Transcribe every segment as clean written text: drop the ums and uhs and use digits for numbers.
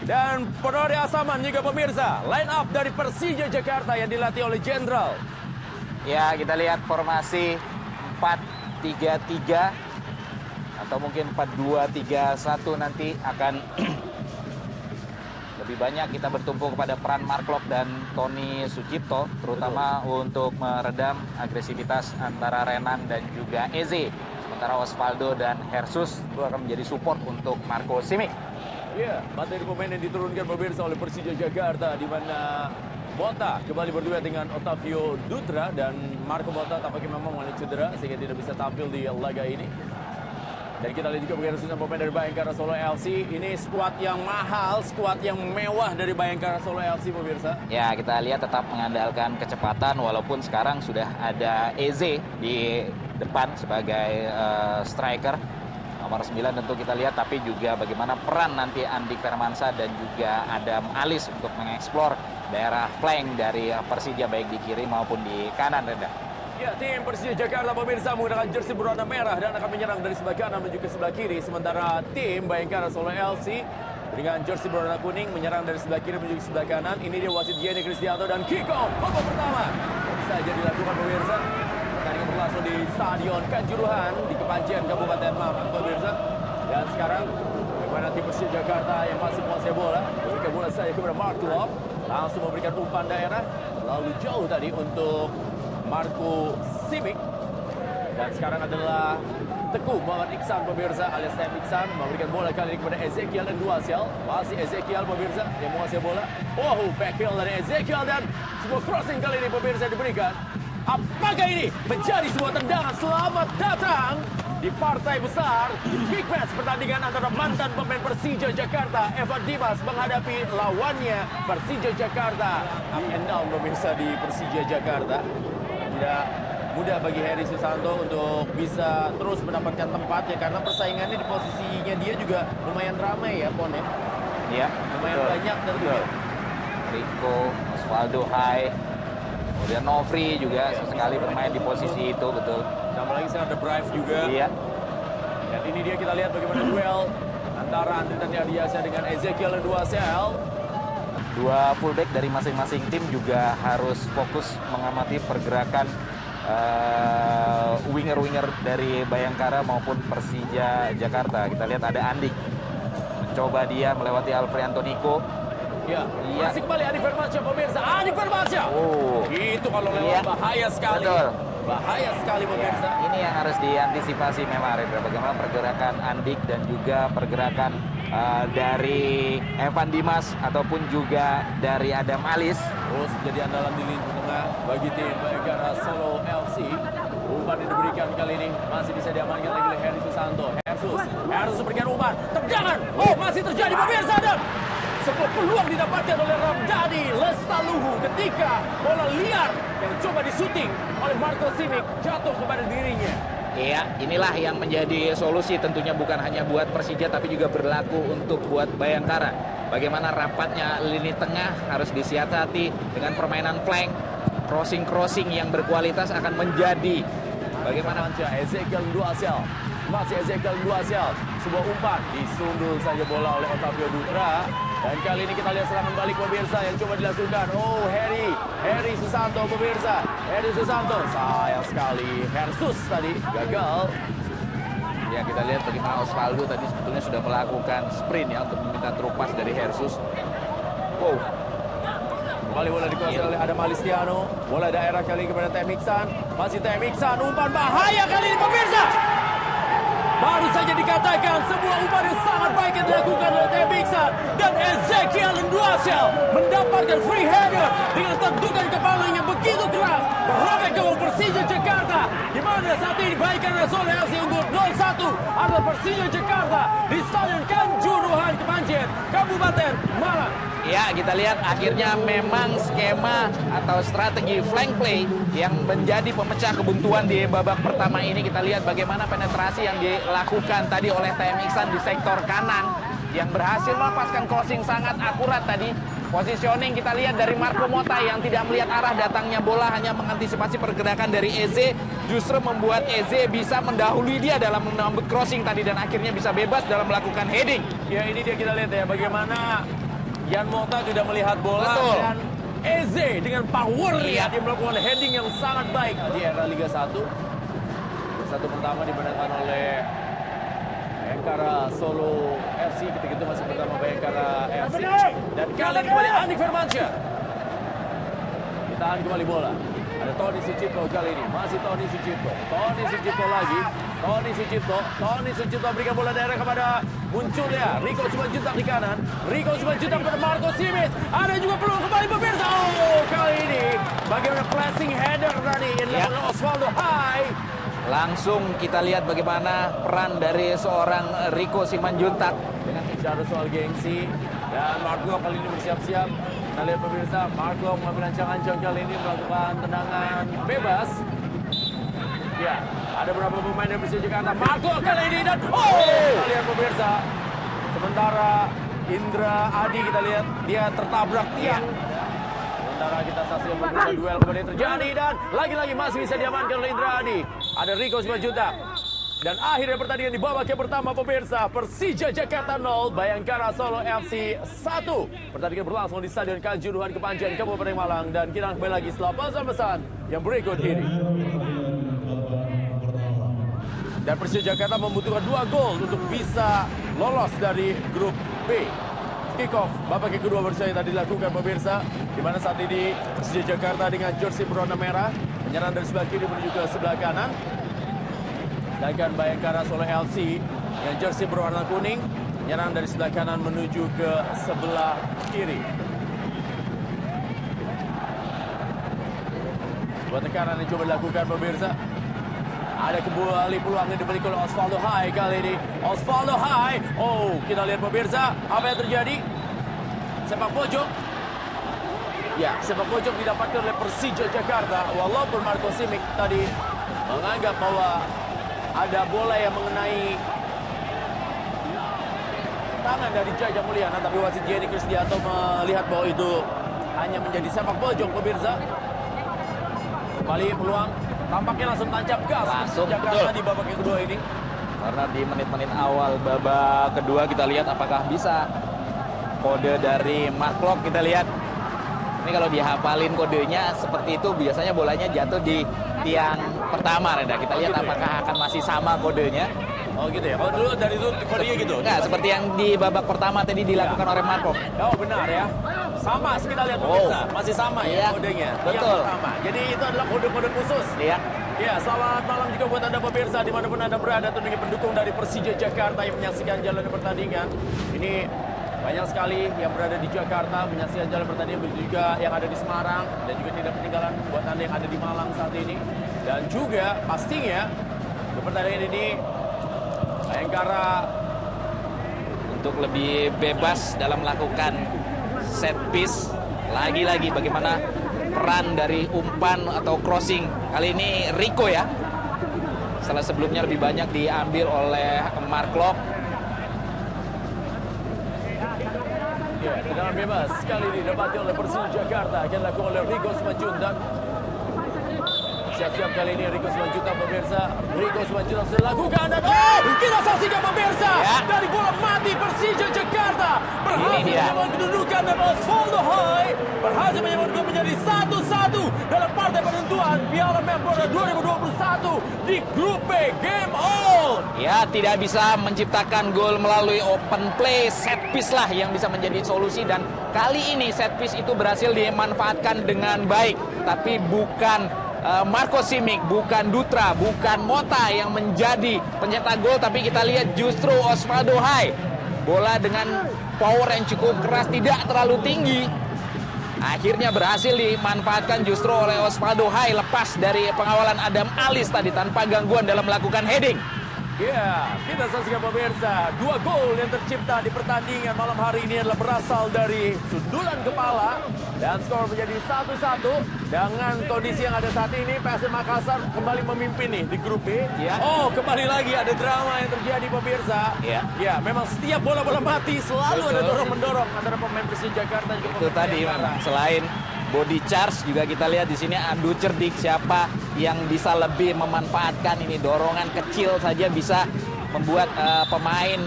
Dan Ponori Asaman juga pemirsa, line up dari Persija Jakarta yang dilatih oleh Jenderal. Ya, kita lihat formasi 4-3-3 atau mungkin 4-2-3-1 nanti akan lebih banyak kita bertumpu kepada peran Mark Klok dan Tony Sucipto, terutama untuk meredam agresivitas antara Renan dan juga Eze. Sementara Osvaldo dan Jesus itu akan menjadi support untuk Marco Simic. Ya, materi pemain yang diturunkan pemirsa oleh Persija Jakarta, di mana Mota kembali berduet dengan Otavio Dutra, dan Marco Mota tampaknya memang mengalami cedera sehingga tidak bisa tampil di laga ini. Dan kita lihat juga bagaimana susunan pemain dari Bayangkara Solo FC. Ini skuad yang mahal, skuad yang mewah dari Bayangkara Solo FC pemirsa. Ya, kita lihat tetap mengandalkan kecepatan walaupun sekarang sudah ada Eze di depan sebagai striker. Nomor 9 tentu kita lihat, tapi juga bagaimana peran nanti Andik Firmansyah dan juga Adam Alis untuk mengeksplor daerah flank dari Persija baik di kiri maupun di kanan, Reda. Ya, tim Persija Jakarta pemirsa menggunakan jersey berwarna merah dan akan menyerang dari sebelah kanan dan juga sebelah kiri. Sementara tim Bayangkara Solo FC dengan jersey berwarna kuning menyerang dari sebelah kiri menuju sebelah kanan. Ini dia wasit Yeni Kristianto dan kick off babak pertama saja dilakukan pemirsa. Pertandingan berlangsung di Stadion Kanjuruhan di Kepanjen Kabupaten Malang pemirsa. Dan sekarang bagaimana tim Persija Jakarta yang masih menguasai bola, memberikan bola saja kepada Mark Klok, langsung memberikan umpan daerah lalu jauh tadi untuk Marco Simic. Dan sekarang adalah Teguh Muhammad Iksan pemirsa alias Tem Iksan memberikan bola kali ini kepada Ezekiel Enduasiel. Masih Ezekiel pemirsa yang menguasai bola. Oh, back heel dari Ezekiel dan sebuah crossing kali ini pemirsa diberikan. Apakah ini menjadi sebuah tendangan? Selamat datang di partai besar, big match pertandingan antara mantan pemain Persija Jakarta Evan Dimas menghadapi lawannya Persija Jakarta. Up and down pemirsa di Persija Jakarta. Tidak mudah bagi Heri Susanto untuk bisa terus mendapatkan tempatnya karena persaingannya di posisinya dia juga lumayan ramai ya, Pon ya. Iya, lumayan betul. banyak tentunya. Rico, Osvaldo Hai, kemudian Novri juga sesekali bermain di posisi itu, betul. Dan lagi sana ada Brive juga. Iya. Dan ini dia kita lihat bagaimana duel antara Andri Tandiadiasa dengan Ezekiel Enduasiel. Dua fullback dari masing-masing tim juga harus fokus mengamati pergerakan winger-winger dari Bayangkara maupun Persija Jakarta. Kita lihat ada Andik mencoba dia melewati Alfredo Nico. Ya, iya. masih kembali Andik Firmansyah pemirsa. Andik Firmansyah. Oh, itu kalau lewat iya. bahaya sekali. Betul. Bahaya sekali pemirsa. Ya, ini yang harus diantisipasi memang, Reza. Bagaimana pergerakan Andik dan juga pergerakan dari Evan Dimas ataupun juga dari Adam Alis. Terus jadi andalan di lini tengah bagi tim Bayangkara Solo FC. Umpan yang diberikan kali ini masih bisa diamankan lagi oleh Heri Susanto. Hersus memberikan umpan. Tendangan. Oh, masih terjadi pemirsa dan sebuah peluang didapatkan oleh Ramdhani Lestaluhu ketika bola liar yang coba disuting oleh Marco Simic jatuh kepada dirinya. Iya, inilah yang menjadi solusi tentunya bukan hanya buat Persija tapi juga berlaku untuk buat Bayangkara. Bagaimana rapatnya lini tengah harus disiasati dengan permainan flank, crossing yang berkualitas akan menjadi bagaimana Ezekiel Enduasiel. Masih Ezekiel Enduasiel. Sebuah umpan disundul saja bola oleh Otavio Dutra. Dan kali ini kita lihat serangan balik pemirsa yang coba dilakukan. Oh, Heri Susanto pemirsa. Heri Susanto. Sayang sekali. Hersus tadi gagal. ya kita lihat bagaimana Osvaldo tadi sebetulnya sudah melakukan sprint ya untuk meminta terupas dari Hersus. Wow. Kembali bola dikuasai oleh Adam Alistiano. Bola daerah kali ini kepada Tem Iksan. Masih Tem Iksan. Umpan bahaya kali ini pemirsa. Baru saja dikatakan sebuah umpan yang sangat baik yang dilakukan oleh Tem Iksan. Dan Ezekiel Enduasiel mendapatkan free header dengan tentukan kepala yang begitu keras. Berobek ke Persija Jakarta. Di mana saat ini Bayangkara Solo FC unggul 0-1 adalah Persija Jakarta di Stadion Kanjuruhan Kepanjen, Kabupaten Malang. Ya, kita lihat akhirnya memang skema atau strategi flank play yang menjadi pemecah kebuntuan di babak pertama ini. Kita lihat bagaimana penetrasi yang dilakukan tadi oleh Tem Iksan di sektor kanan yang berhasil melepaskan crossing sangat akurat tadi. Positioning kita lihat dari Marco Mota yang tidak melihat arah datangnya bola, hanya mengantisipasi pergerakan dari Eze, justru membuat Eze bisa mendahului dia dalam menambut crossing tadi dan akhirnya bisa bebas dalam melakukan heading. Ya ini dia kita lihat ya bagaimana Yan Mota tidak melihat bola. Betul. Dan Eze dengan powernya Iya. dia melakukan heading yang sangat baik di era Liga 1. Satu pertama dimenangkan oleh Bayangkara Solo FC, ketika itu masih pertama Bayangkara FC. Dan kali ini kembali Andik Firmansyah. Ditahan kembali bola. Ada Tony Sucipto kali ini, masih Tony Sucipto. Tony Sucipto lagi, Tony Sucipto berikan bola daerah kepada munculnya Rico Simanjuntak di kanan. Rico Simanjuntak kepada Marco Simic. Ada juga peluang kembali pemirsa. Oh, kali ini bagaimana flashing header tadi yang dilakukan oleh Osvaldo Hai. Langsung kita lihat bagaimana peran dari seorang Rico Simanjuntak. Dengan bicara soal gengsi, dan Marco kali ini bersiap-siap. Kita lihat pemirsa, Marco mengambil ancang-ancang kali ini melakukan tendangan bebas. Ya, ada beberapa pemain yang Persija Jakarta. Marco kali ini dan kita lihat pemirsa. Sementara Indra Adi kita lihat dia tertabrak tiang. Sementara kita saksikan beberapa duel kemudian terjadi dan lagi-lagi masih bisa diamankan oleh Indra Adi. Ada Rico Simanjuntak. Dan akhirnya pertandingan di babak yang pertama pemirsa, Persija Jakarta 0, Bayangkara Solo FC 1. Pertandingan berlangsung di Stadion Kanjuruhan Kepanjen, Kabupaten Malang. Dan kita kembali lagi setelah pesan-pesan yang berikut ini. Dan Persija Jakarta membutuhkan 2 gol untuk bisa lolos dari grup B. Kick-off babak yang kedua baru saja tadi dilakukan pemirsa, di mana saat ini Persija Jakarta dengan jersey berwarna merah menyerang dari sebelah kiri menuju ke sebelah kanan. Sedangkan Bayangkara Solo FC yang jersey berwarna kuning menyerang dari sebelah kanan menuju ke sebelah kiri. Sebuah tekanan yang coba dilakukan pemirsa. Ada kembali peluang yang diberikan oleh Osvaldo Hai kali ini. Osvaldo Hai. Oh, kita lihat pemirsa apa yang terjadi. Sepak pojok. Ya, sepak pojok didapatkan oleh Persija Jakarta. Walaupun Marco Simic tadi menganggap bahwa ada bola yang mengenai tangan dari Jaja Mulyana, tapi wasit Jenny Kristianto melihat bahwa itu hanya menjadi sepak pojok pemirsa. Kembali peluang, tampaknya langsung tancap gas Langsung, Jakarta betul. di babak yang kedua ini. Karena di menit-menit awal babak kedua kita lihat apakah bisa kode dari Mark Klok. Kita lihat ini kalau dihafalin kodenya seperti itu biasanya bolanya jatuh di tiang pertama, Reda. Kita lihat gitu ya? apakah akan masih sama kodenya. Oh gitu ya, kalau dulu dari itu kodenya gitu? Enggak, seperti yang di babak pertama tadi dilakukan oleh Mark Klok. Oh benar ya, sama kita lihat pemirsa, masih sama Iya, ya kodenya. betul. Yang pertama, jadi itu adalah kode-kode khusus. Iya. Ya, selamat malam juga buat Anda pemirsa dimanapun Anda berada, tentunya pendukung dari Persija Jakarta yang menyaksikan jalan pertandingan. Ini banyak sekali yang berada di Jakarta menyaksikan jalan pertandingan, begitu juga yang ada di Semarang dan juga tidak ketinggalan buat Anda yang ada di Malang saat ini. Dan juga pastinya di pertandingan ini Bayangkara Untuk lebih bebas dalam melakukan set piece. Lagi-lagi bagaimana peran dari umpan atau crossing. Kali ini Rico ya. Setelah sebelumnya lebih banyak diambil oleh Mark Klok. ya, tendangan bebas kali ini didapati oleh Persija Jakarta akan dilakukan oleh Rico Simanjuntak. Siap-siap kali ini Rico Simanjuntak pemirsa. Rico Simanjuntak sudah dilakukan dan kita saksikan pemirsa Ya. dari bola mati Persija Jakarta berhasil Ini dia. menyamakan kedudukan dan Osvaldo Hai berhasil menyamakan menjadi 1-1 dalam partai penentuan Piala Menpora 2021 di Grup B. Game on. Ya, tidak bisa menciptakan gol melalui open play, set piece lah yang bisa menjadi solusi. Dan kali ini set piece itu berhasil dimanfaatkan dengan baik. Tapi bukan Marco Simic, bukan Dutra, bukan Mota yang menjadi pencetak gol, tapi kita lihat justru Osvaldo Hai. Bola dengan power yang cukup keras, tidak terlalu tinggi. Akhirnya berhasil dimanfaatkan justru oleh Osvaldo Hai lepas dari pengawalan Adam Alis tadi tanpa gangguan dalam melakukan heading. Ya, kita saksikan pemirsa, 2 gol yang tercipta di pertandingan malam hari ini adalah berasal dari sundulan kepala dan skor menjadi 1-1 dengan kondisi yang ada saat ini. PSM Makassar kembali memimpin nih di grup B. Ya. Oh, kembali lagi ada drama yang terjadi pemirsa. Ya. Ya, memang setiap bola-bola mati selalu Betul. ada dorong-mendorong antara pemain Persija Jakarta dan juga Itu pemain tadi Bayangkara. memang selain body charge juga kita lihat di sini adu cerdik siapa yang bisa lebih memanfaatkan ini dorongan kecil saja bisa membuat pemain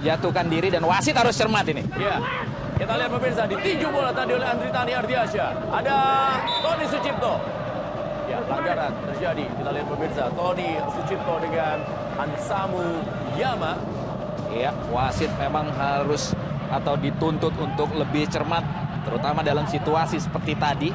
menjatuhkan diri dan wasit harus cermat ini. Ya, kita lihat pemirsa, ditinju bola tadi oleh Andri Tani Ardiansyah. Ada Tony Sucipto. Ya, pelanggaran terjadi. Kita lihat pemirsa, Tony Sucipto dengan Hansamu Yama. Iya, wasit memang harus atau dituntut untuk lebih cermat, terutama dalam situasi seperti tadi.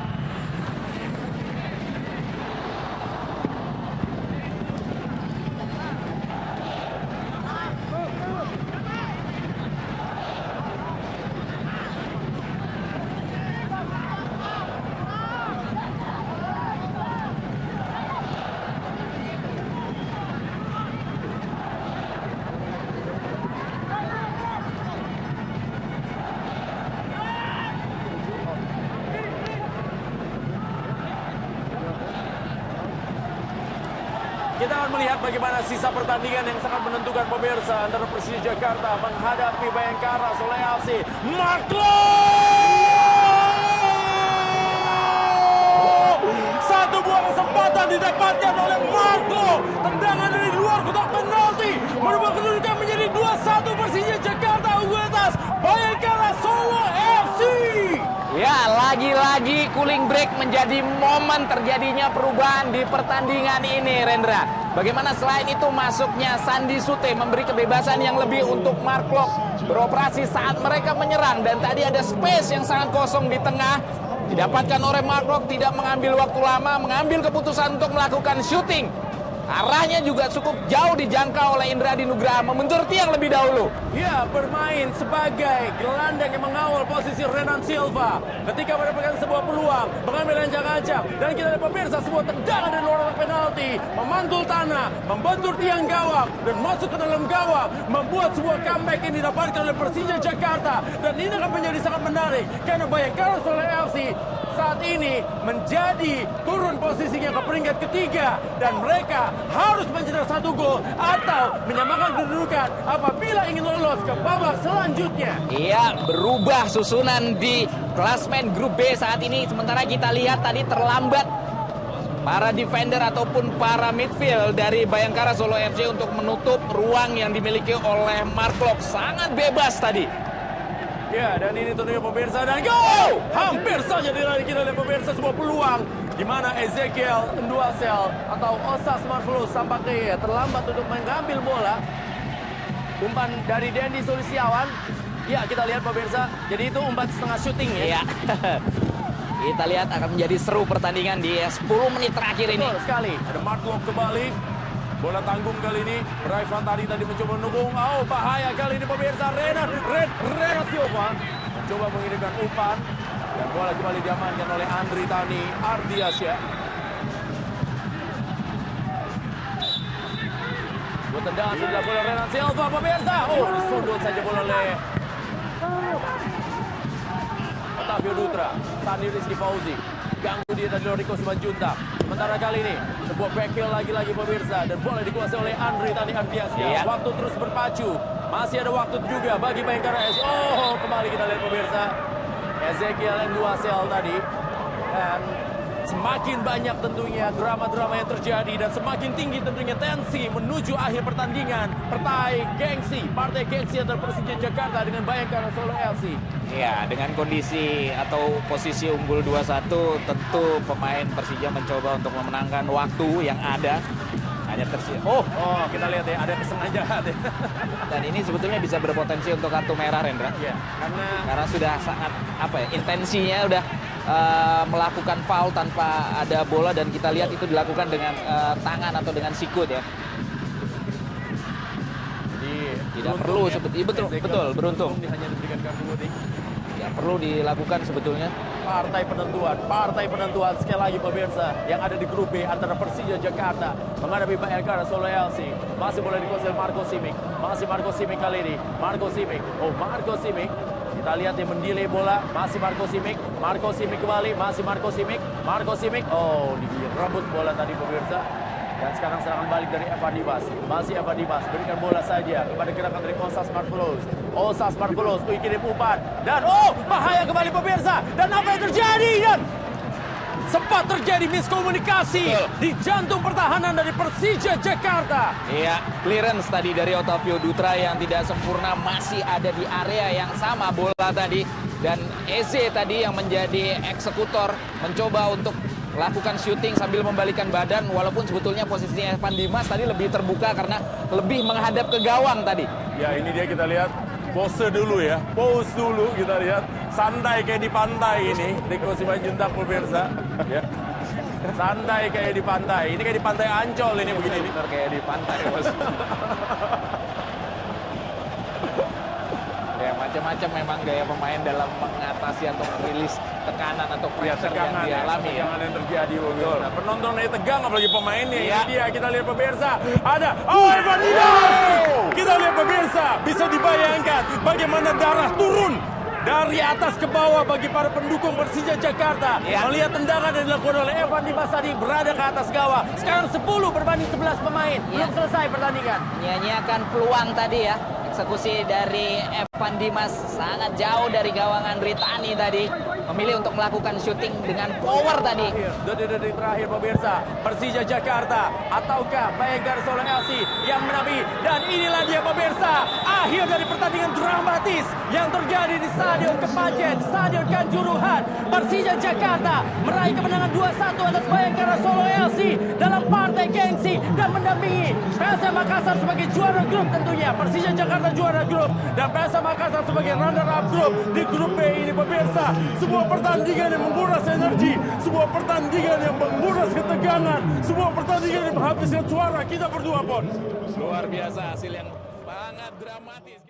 Kita akan melihat bagaimana sisa pertandingan yang sangat menentukan pemirsa antara Persija Jakarta menghadapi Bayangkara Solo FC. Marco! Satu buah kesempatan didapatkan oleh Marco. Tendangan dari luar kotak penalti merubah kedudukan menjadi 2-1 Persija Jakarta unggul atas Bayangkara Solo FC. Ya, lagi-lagi cooling break menjadi momen terjadinya perubahan di pertandingan ini, Rendra. Bagaimana selain itu masuknya Sandi Sute memberi kebebasan yang lebih untuk Mark Klok beroperasi saat mereka menyerang. Dan tadi ada space yang sangat kosong di tengah. Didapatkan oleh Mark Klok, tidak mengambil waktu lama, mengambil keputusan untuk melakukan shooting. Arahnya juga cukup jauh dijangkau oleh Indradi Nugraha, membentur tiang lebih dahulu. Ya, bermain sebagai gelandang yang mengawal posisi Renan Silva. Ketika mendapatkan sebuah peluang, mengambil ancang-ancang. Dan kita lihat pemirsa, sebuah tendangan dari luar kotak penalti. Memantul tanah, membentur tiang gawang, dan masuk ke dalam gawang. Membuat sebuah comeback yang didapatkan oleh Persija Jakarta. Dan ini akan menjadi sangat menarik. Karena Bayangkara Solo FC saat ini menjadi turun posisinya ke peringkat ketiga. Dan mereka harus mencetak 1 gol atau menyamakan kedudukan apabila ingin lolos ke babak selanjutnya. Iya, berubah susunan di klasmen grup B saat ini. Sementara kita lihat tadi terlambat para defender ataupun para midfield dari Bayangkara Solo FC untuk menutup ruang yang dimiliki oleh Mark Klok. Sangat bebas tadi. Ya, dan ini tentunya pemirsa, dan gol! Hampir saja dilarikan oleh pemirsa sebuah peluang di mana Ezekiel Nduasel atau Osas Marvelous tampaknya terlambat untuk mengambil bola. Umpan dari Dendi Sulistyawan. Ya, kita lihat pemirsa. Jadi itu umpan setengah syuting ya. Iya. Kita lihat akan menjadi seru pertandingan di 10 menit terakhir ini. Betul sekali. Ada Mark Klok kembali. Bola tanggung kali ini. Raifan tadi mencoba menunggu. Oh, bahaya kali ini pemirsa. Renan Silva mencoba mengirimkan umpan. Dan bola kembali diamankan oleh Andri Tani Ardiansyah. Buat tendangan sudah dilakukan oleh Renan Silva pemirsa. Oh, disundul saja bola oleh Otavio Dutra. Sandi Rizky Fauzi. Ganggu dia dari Rico Simanjuntak. Sementara kali ini sebuah back heel lagi-lagi pemirsa dan bola dikuasai oleh Andri Tani Ardiansyah. Iya. Waktu terus berpacu. Masih ada waktu juga bagi Bayangkara FC. Oh, kembali kita lihat pemirsa. Ezekiel Nduasel tadi. Dan semakin banyak tentunya drama-drama yang terjadi dan semakin tinggi tentunya tensi menuju akhir pertandingan. Partai gengsi antara Persija Jakarta dengan Bayangkara Solo FC. Ya, dengan kondisi atau posisi unggul 2-1, tentu pemain Persija mencoba untuk memenangkan waktu yang ada. Hanya Oh, kita lihat ya, ada kesengajaan ya. Dan ini sebetulnya bisa berpotensi untuk kartu merah, Rendra. Ya, Karena sudah sangat intensinya udah melakukan foul tanpa ada bola dan kita lihat itu dilakukan dengan tangan atau dengan sikut ya. Tidak perlu ya. betul beruntung. Hanya diberikan kartu kuning. Ya perlu dilakukan sebetulnya. Partai penentuan sekali lagi pemirsa yang ada di grup B antara Persija Jakarta menghadapi Bayangkara Solo FC. Masih boleh dikuasai Marco Simic. Masih Marco Simic kali ini. Marco Simic. Kita lihat dia mendelay bola. Masih Marco Simic kembali. Masih Marco Simic. Oh, direbut bola tadi pemirsa. Dan sekarang serangan balik dari Evan Dimas. Masih Evan Dimas. Berikan bola saja kepada gerakan dari Osas Marvelous. Kirim umpan. Dan bahaya kembali pemirsa. Dan apa yang terjadi? Dan sempat terjadi miskomunikasi di jantung pertahanan dari Persija Jakarta. Iya, clearance tadi dari Otavio Dutra yang tidak sempurna, masih ada di area yang sama bola tadi. Dan Eze tadi yang menjadi eksekutor mencoba untuk lakukan shooting sambil membalikan badan, walaupun sebetulnya posisinya Evan Dimas tadi lebih terbuka karena lebih menghadap ke gawang tadi. Ya, ini dia kita lihat pose dulu ya, pose dulu kita lihat, santai kayak di pantai ini, Riko Simanjuntak pemirsa. Ya. Santai kayak di pantai, ini kayak di pantai Ancol ini begini. Benar kayak di pantai, Bos. Ya, macam-macam memang gaya pemain dalam mengatasi atau merilis tekanan atau pressure yang dialami ya. Tegangan yang terjadi. Nah, penonton ini tegang apalagi pemainnya. Iya. Ini dia, kita lihat pemirsa. Ada Evan Dimas. Kita lihat pemirsa, bisa dibayangkan bagaimana darah turun dari atas ke bawah bagi para pendukung Persija Jakarta. Iya. Melihat tendangan yang dilakukan oleh Evan Dimas tadi berada ke atas gawang. Sekarang 10 berbanding 11 pemain. Belum selesai pertandingan. Nyanyiakan peluang tadi ya. Eksekusi dari Evan Dimas sangat jauh dari gawangan Ritani tadi. Memilih untuk melakukan syuting dengan power tadi. Detik-detik terakhir pemirsa, Persija Jakarta ataukah Bayangkara Solo LC yang menabi. Dan inilah dia pemirsa, akhir dari pertandingan dramatis yang terjadi di Stadion Kepanjen, Stadion Kanjuruhan. Persija Jakarta meraih kemenangan 2-1 atas Bayangkara Solo LC dalam partai gengsi dan mendampingi PSM Makassar sebagai juara grup tentunya. Persija Jakarta juara grup dan PSM Makassar sebagai runner-up grup di grup B ini pemirsa. Sebuah pertandingan yang menguras energi, sebuah pertandingan yang menguras ketegangan, sebuah pertandingan yang menghabiskan suara kita berdua, Pon. Luar biasa, hasil yang sangat dramatis.